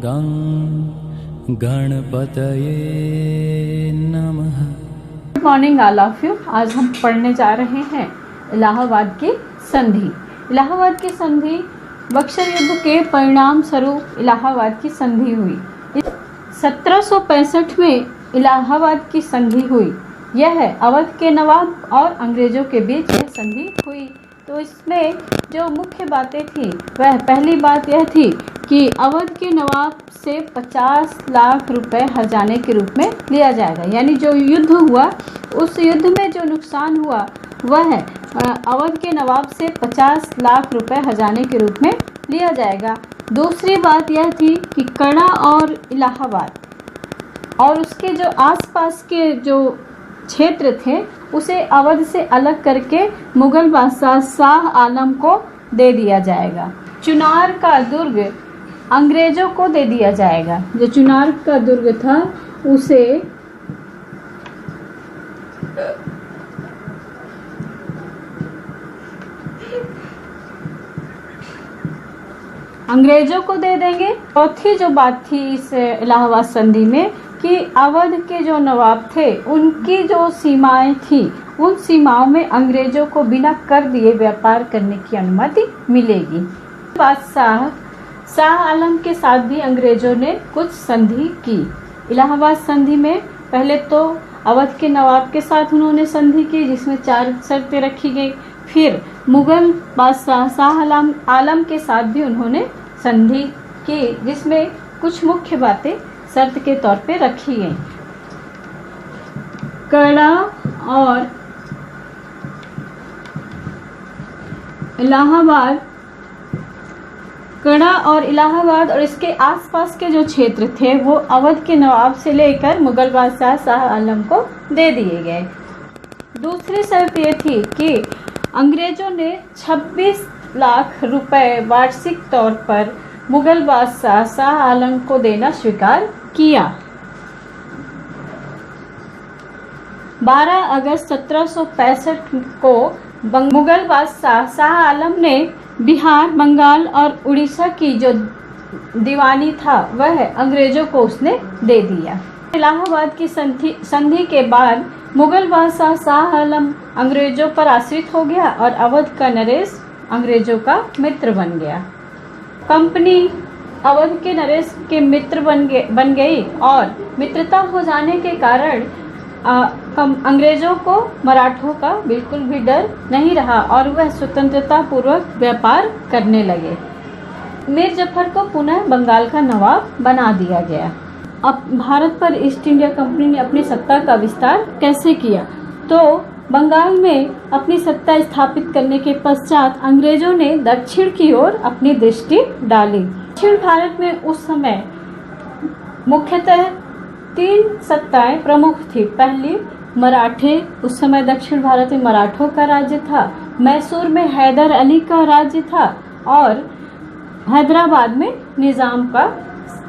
गं गणपतये नमः। Good morning all of you. आज हम पढ़ने जा रहे हैं इलाहाबाद की संधि। इलाहाबाद की संधि बक्सर युद्ध के परिणाम स्वरूप इलाहाबाद की संधि हुई। 1765 में इलाहाबाद की संधि हुई। यह अवध के नवाब और अंग्रेजों के बीच यह संधि हुई। तो इसमें जो मुख्य बातें थी वह पहली बात यह थी कि अवध के नवाब से 50 लाख रुपए हर्जाने के रूप में लिया जाएगा। यानी जो युद्ध हुआ उस युद्ध में जो नुकसान हुआ वह अवध के नवाब से 50 लाख रुपए हर्जाने के रूप में लिया जाएगा। दूसरी बात यह थी कि कड़ा और इलाहाबाद और उसके जो आसपास के जो क्षेत्र थे उसे अवध से अलग करके मुगल बादशाह शाह आलम को दे दिया जाएगा। चुनार का दुर्ग अंग्रेजों को दे दिया जाएगा। जो चुनार का दुर्ग था उसे अंग्रेजों को दे देंगे। चौथी जो बात थी इस इलाहाबाद संधि में कि अवध के जो नवाब थे उनकी जो सीमाएं थी उन सीमाओं में अंग्रेजों को बिना कर दिए व्यापार करने की अनुमति मिलेगी। बादशाह शाह आलम के साथ भी अंग्रेजों ने कुछ संधि की। इलाहाबाद संधि में पहले तो अवध के नवाब के साथ उन्होंने संधि की जिसमें 4 शर्तें रखी गई। फिर मुगल बादशाह शाह आलम के साथ भी उन्होंने संधि की जिसमें कुछ मुख्य बातें शर्त के तौर पे रखी गई। कड़ा और इलाहाबाद और इसके आसपास के जो क्षेत्र थे वो अवध के नवाब से लेकर मुगल बादशाह शाह आलम को दे दिए गए। दूसरी शर्त ये थी कि अंग्रेजों ने 26 लाख रुपए वार्षिक तौर पर मुगल बादशाह शाह आलम को देना स्वीकार किया। 12 अगस्त 1765 को मुगल बादशाह शाह आलम ने बिहार, बंगाल और उड़ीसा की जो दीवानी था वह अंग्रेजों को उसने दे दिया। इलाहाबाद की संधि के बाद मुगल बादशाह शाह आलम अंग्रेजों पर आश्रित हो गया और अवध का नरेश अंग्रेजों का मित्र बन गया। कंपनी अवध के नरेश के मित्र बन गई और मित्रता हो जाने के कारण अंग्रेजों को मराठों का बिल्कुल भी डर नहीं रहा और वह स्वतंत्रता पूर्वक व्यापार करने लगे। मीर जफर को पुनः बंगाल का नवाब बना दिया गया। अब भारत पर ईस्ट इंडिया कंपनी ने अपनी सत्ता का विस्तार कैसे किया? तो बंगाल में अपनी सत्ता स्थापित करने के पश्चात अंग्रेजों ने दक्षिण की ओर अपनी दृष्टि डाली। दक्षिण भारत में उस समय मुख्यतः 3 सत्ताएं प्रमुख थी। पहली मराठे, उस समय दक्षिण भारत में मराठों का राज्य था। मैसूर में हैदर अली का राज्य था और हैदराबाद में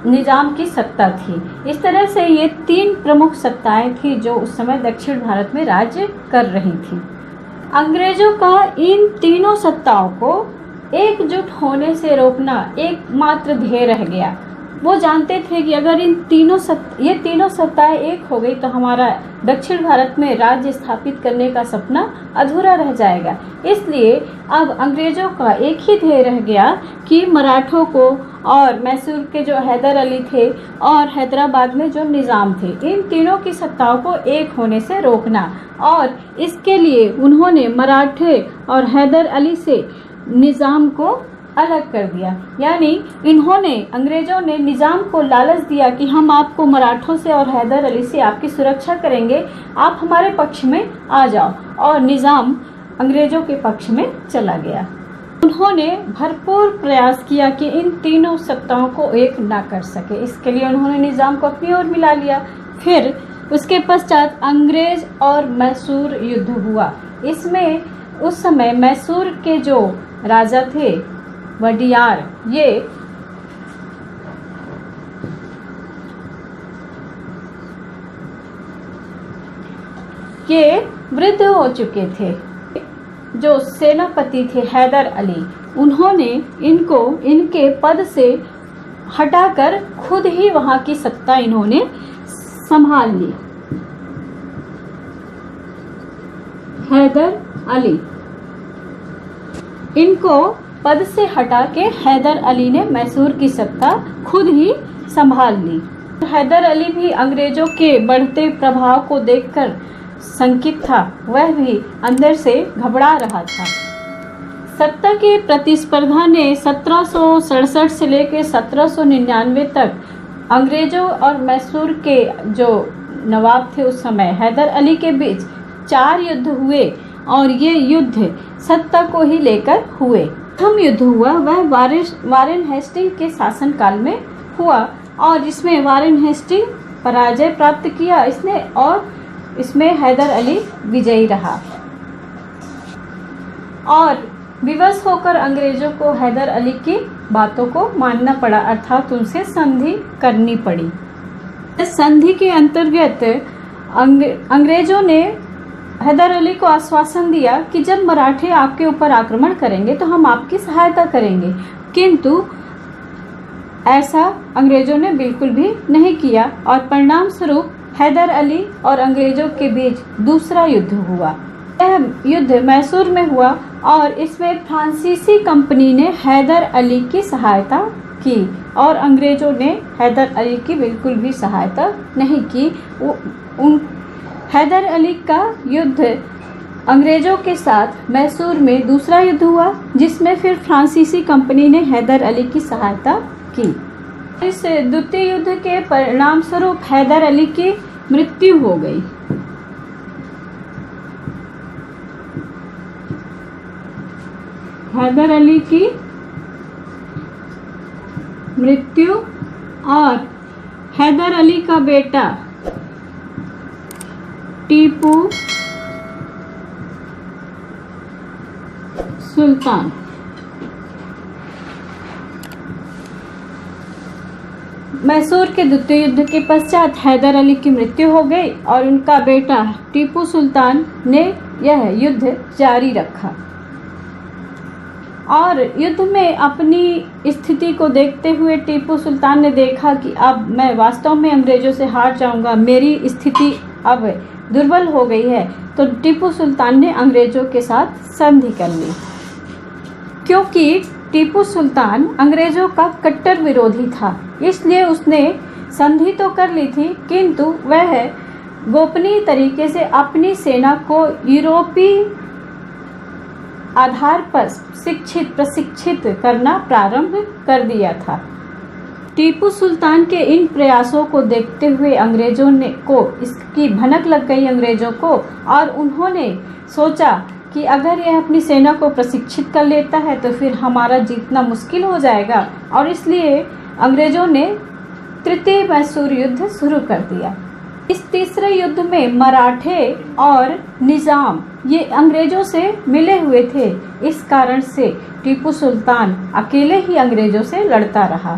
निजाम की सत्ता थी। इस तरह से ये 3 प्रमुख सत्ताएं थी जो उस समय दक्षिण भारत में राज्य कर रही थी। अंग्रेजों का इन तीनों सत्ताओं को एकजुट होने से रोकना एकमात्र ध्येय रह गया। वो जानते थे कि अगर ये तीनों सत्ताएं एक हो गई तो हमारा दक्षिण भारत में राज्य स्थापित करने का सपना अधूरा रह जाएगा। इसलिए अब अंग्रेजों का एक ही ध्येय रह गया कि मराठों को और मैसूर के जो हैदर अली थे और हैदराबाद में जो निजाम थे इन तीनों की सत्ताओं को एक होने से रोकना। और इसके लिए उन्होंने मराठे और हैदर अली से निजाम को अलग कर दिया। यानी अंग्रेजों ने निजाम को लालच दिया कि हम आपको मराठों से और हैदर अली से आपकी सुरक्षा करेंगे, आप हमारे पक्ष में आ जाओ। और निजाम अंग्रेजों के पक्ष में चला गया। उन्होंने भरपूर प्रयास किया कि इन तीनों सत्ताओं को एक ना कर सके। इसके लिए उन्होंने निजाम को अपनी ओर मिला लिया। फिर उसके पश्चात अंग्रेज और मैसूर युद्ध हुआ। इसमें उस समय मैसूर के जो राजा थे वडियार, ये वृद्ध हो चुके थे। जो सेनापति थे हैदर अली, उन्होंने इनके पद से हटाकर खुद ही वहां की सत्ता इन्होंने संभाल ली। हैदर अली, इनको पद से हटा के हैदर अली ने मैसूर की सत्ता खुद ही संभाल ली। हैदर अली भी अंग्रेजों के बढ़ते प्रभाव को देखकर शंकित था, वह भी अंदर से घबरा रहा था। सत्ता की प्रतिस्पर्धा ने 1767 से लेकर 1799 तक अंग्रेजों और मैसूर के जो नवाब थे उस समय हैदर अली के बीच 4 युद्ध हुए और ये युद्ध सत्ता को ही लेकर हुए। प्रथम युद्ध हुआ वह वारेन हेस्टिंग के शासनकाल में हुआ और इसमें वारेन हेस्टिंग पराजय प्राप्त किया इसने और इसमें हैदर अली विजयी रहा और विवश होकर अंग्रेजों को हैदर अली की बातों को मानना पड़ा, अर्थात उनसे संधि करनी पड़ी। इस संधि के अंतर्गत अंग्रेजों ने हैदर अली को आश्वासन दिया कि जब मराठे आपके ऊपर आक्रमण करेंगे तो हम आपकी सहायता करेंगे, किंतु ऐसा अंग्रेजों ने बिल्कुल भी नहीं किया और परिणाम स्वरूप हैदर अली और अंग्रेजों के बीच दूसरा युद्ध हुआ। यह युद्ध मैसूर में हुआ और इसमें फ्रांसीसी कंपनी ने हैदर अली की सहायता की और अंग्रेजों ने हैदर अली की बिल्कुल भी सहायता नहीं की। हैदर अली का युद्ध अंग्रेजों के साथ मैसूर में दूसरा युद्ध हुआ जिसमें फिर फ्रांसीसी कंपनी ने हैदर अली की सहायता की। इस द्वितीय युद्ध के परिणाम स्वरूप हैदर अली की मृत्यु हो गई। हैदर अली की मृत्यु और हैदर अली का बेटा टीपू सुल्तान मैसूर के द्वितीय युद्ध के पश्चात हैदर अली की मृत्यु हो गई और उनका बेटा टीपू सुल्तान ने यह युद्ध जारी रखा और युद्ध में अपनी स्थिति को देखते हुए टीपू सुल्तान ने देखा कि अब मैं वास्तव में अंग्रेजों से हार जाऊंगा, मेरी स्थिति अब दुर्बल हो गई है, तो टीपू सुल्तान ने अंग्रेजों के साथ संधि कर ली। क्योंकि टीपू सुल्तान अंग्रेजों का कट्टर विरोधी था, इसलिए उसने संधि तो कर ली थी, किंतु वह गोपनीय तरीके से अपनी सेना को यूरोपीय आधार पर प्रशिक्षित करना प्रारंभ कर दिया था। टीपू सुल्तान के इन प्रयासों को देखते हुए अंग्रेजों ने को इसकी भनक लग गई अंग्रेजों को और उन्होंने सोचा कि अगर यह अपनी सेना को प्रशिक्षित कर लेता है तो फिर हमारा जीतना मुश्किल हो जाएगा और इसलिए अंग्रेजों ने तृतीय मैसूर युद्ध शुरू कर दिया। इस तीसरे युद्ध में मराठे और निजाम ये अंग्रेजों से मिले हुए थे, इस कारण से टीपू सुल्तान अकेले ही अंग्रेजों से लड़ता रहा।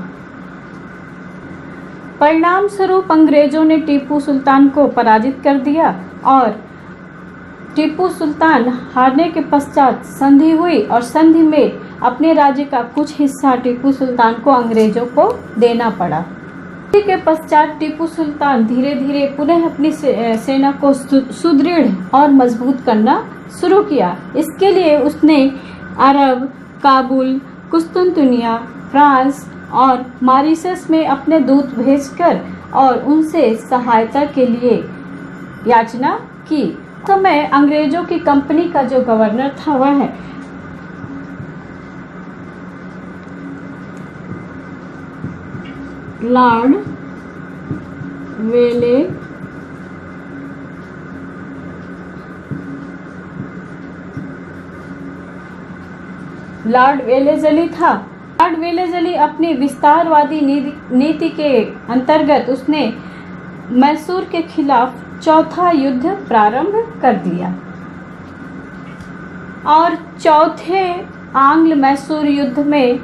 परिणाम स्वरूप अंग्रेजों ने टीपू सुल्तान को पराजित कर दिया और टीपू सुल्तान हारने के पश्चात संधि हुई और संधि में अपने राज्य का कुछ हिस्सा टीपू सुल्तान को अंग्रेजों को देना पड़ा। के पश्चात टीपू सुल्तान धीरे धीरे पुनः अपनी सेना को सुदृढ़ और मजबूत करना शुरू किया। इसके लिए उसने अरब, काबुल, कुस्तुनतुनिया, फ्रांस और मॉरिशस में अपने दूत भेजकर और उनसे सहायता के लिए याचना की। तो मैं अंग्रेजों की कंपनी का जो गवर्नर था वह लॉर्ड वेलेज़ली था। लॉर्ड वेलेज़ली अपनी विस्तारवादी नीति के अंतर्गत उसने मैसूर के खिलाफ चौथा युद्ध प्रारंभ कर दिया और चौथे आंग्ल मैसूर युद्ध में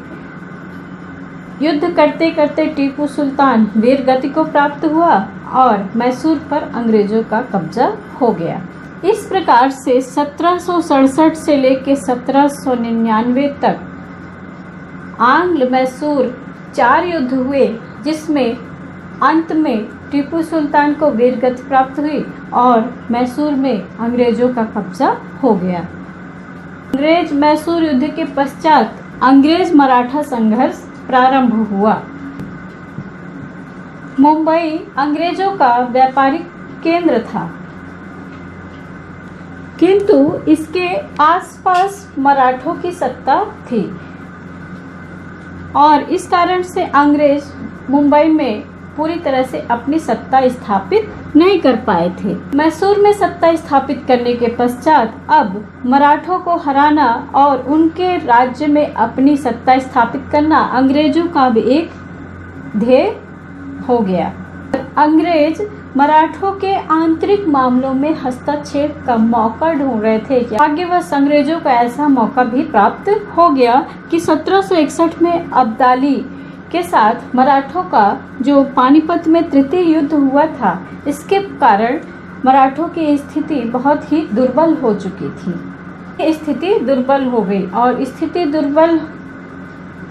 युद्ध करते करते टीपू सुल्तान वीर गति को प्राप्त हुआ और मैसूर पर अंग्रेजों का कब्जा हो गया। इस प्रकार से 1767 से लेकर 1799 तक आंग्ल मैसूर 4 युद्ध हुए, जिसमें अंत में टीपू सुल्तान को वीरगति प्राप्त हुई और मैसूर में अंग्रेजों का कब्जा हो गया। अंग्रेज मैसूर युद्ध के पश्चात अंग्रेज मराठा संघर्ष प्रारंभ हुआ। मुंबई अंग्रेजों का व्यापारिक केंद्र था, किंतु इसके आसपास मराठों की सत्ता थी और इस कारण से अंग्रेज मुंबई में पूरी तरह से अपनी सत्ता स्थापित नहीं कर पाए थे। मैसूर में सत्ता स्थापित करने के पश्चात अब मराठों को हराना और उनके राज्य में अपनी सत्ता स्थापित करना अंग्रेजों का भी एक ध्येय हो गया। अंग्रेज मराठों के आंतरिक मामलों में हस्तक्षेप का मौका ढूंढ रहे थे। भाग्यवश अंग्रेजों को ऐसा मौका भी प्राप्त हो गया कि 1761 में अब्दाली के साथ मराठों का जो पानीपत में तृतीय युद्ध हुआ था, इसके कारण मराठों की स्थिति बहुत ही दुर्बल हो चुकी थी। स्थिति दुर्बल हो गई और स्थिति दुर्बल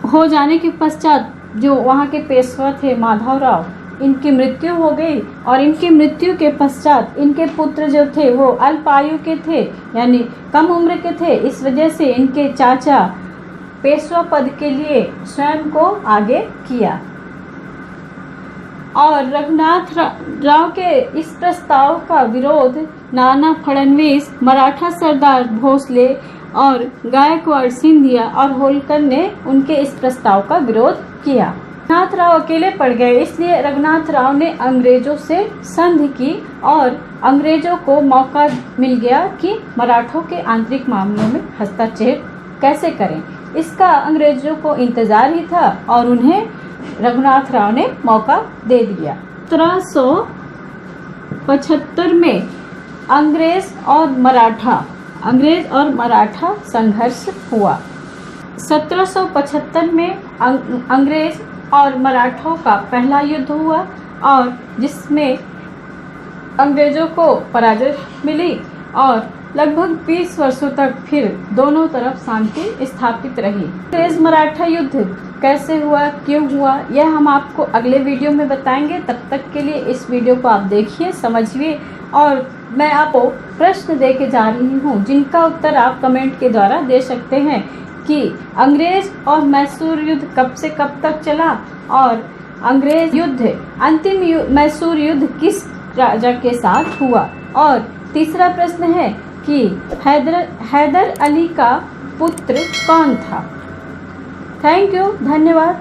हो जाने के पश्चात जो वहाँ के पेशवा थे माधवराव, इनकी मृत्यु हो गई और इनकी मृत्यु के पश्चात इनके पुत्र जो थे वो अल्प आयु के थे, यानी कम उम्र के थे। इस वजह से इनके चाचा पेशवा पद के लिए स्वयं को आगे किया और रघुनाथ राव के इस प्रस्ताव का विरोध नाना फडणवीस, मराठा सरदार भोसले और गायकवाड़ सिंधिया और होलकर ने उनके इस प्रस्ताव का विरोध किया। रघुनाथ राव अकेले पड़ गए, इसलिए रघुनाथ राव ने अंग्रेजों से संधि की और अंग्रेजों को मौका मिल गया कि मराठों के आंतरिक मामलों में हस्तक्षेप कैसे करें। इसका अंग्रेजों को इंतजार ही था और उन्हें रघुनाथ राव ने मौका दे दिया। 1775 में अंग्रेज और मराठा संघर्ष हुआ। 1775 में अंग्रेज और मराठों का पहला युद्ध हुआ और जिसमें अंग्रेजों को पराजय मिली और लगभग 20 वर्षों तक फिर दोनों तरफ शांति स्थापित रही। अंग्रेज मराठा युद्ध कैसे हुआ, क्यों हुआ, यह हम आपको अगले वीडियो में बताएंगे। तब तक के लिए इस वीडियो को आप देखिए, समझिए और मैं आपको प्रश्न दे के जा रही हूँ जिनका उत्तर आप कमेंट के द्वारा दे सकते हैं कि अंग्रेज और मैसूर युद्ध कब से कब तक चला और अंग्रेज युद्ध अंतिम मैसूर युद्ध किस राजा के साथ हुआ। और तीसरा प्रश्न है कि हैदर अली का पुत्र कौन था। थैंक यू, धन्यवाद।